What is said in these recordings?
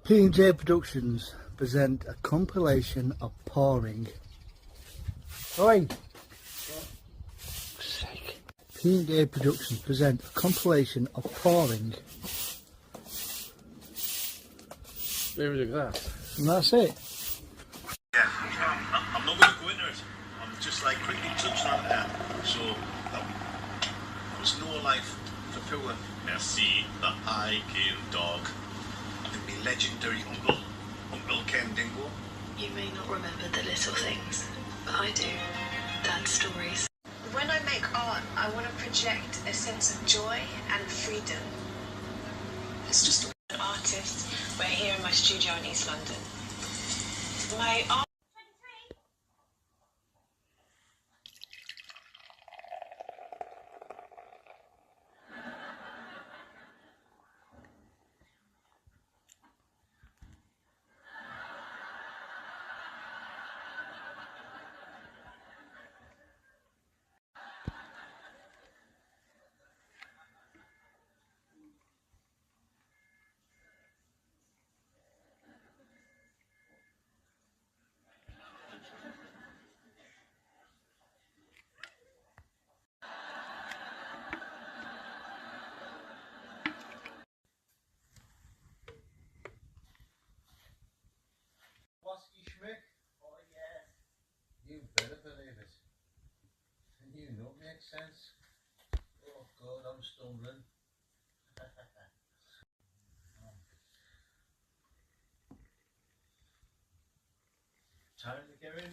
P&J Productions present a compilation of pouring. Oi! Sake. P&J Productions present a compilation of pouring. There we go. And that's it. Yeah, I'm not going to go into it. I'm just like quickly touching on that. So, there was no life for poor. Merci, the high kill dog. And me legendary Uncle Ken Dingo. You may not remember the little things, but I do. Dad's stories. When I make art, I want to project a sense of joy and freedom. It's just an artist. We're here in my studio in East London. My art. Wasky Schmick? Oh yeah. You better believe it. You know it makes sense. Oh God, I'm stumbling. Time to get in.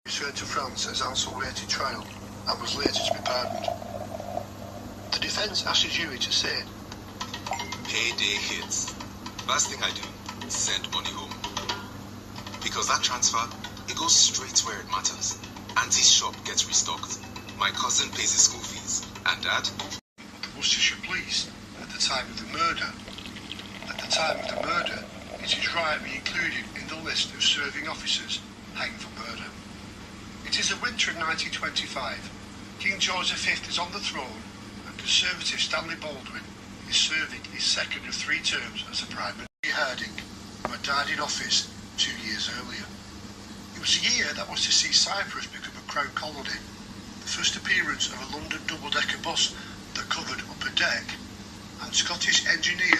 Returned to France as also awaited trial and was later to be pardoned. The defence asks Yuri to say, Payday hits. First thing I do, send money home. Because that transfer, it goes straight where it matters. Auntie's shop gets restocked. My cousin pays his school fees. And Dad? the Worcestershire Police at the time of the murder. At the time of the murder, it is right to be included in the list of serving officers hanged for murder. It is the winter of 1925. King George V is on the throne and Conservative Stanley Baldwin is serving his second of 3 terms as a Prime Minister. Harding, who had died in office 2 years earlier. It was a year that was to see Cyprus become a Crown colony. The first appearance of a London double-decker bus that covered upper deck, and Scottish engineer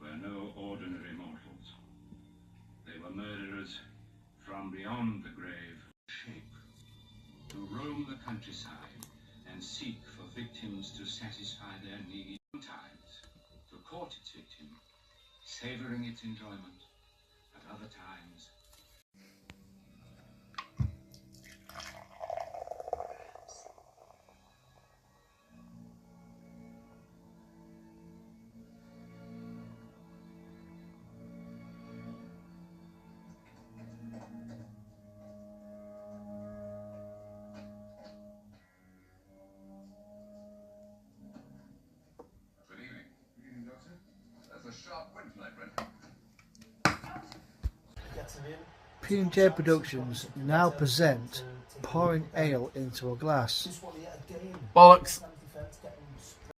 were no ordinary mortals. They were murderers from beyond the grave, shape, to roam the countryside and seek for victims to satisfy their needs. Sometimes to court its victim, savouring its enjoyment, at other times Sharp wind tonight, Brent. P&J Productions now present pouring ale into a glass. Bollocks.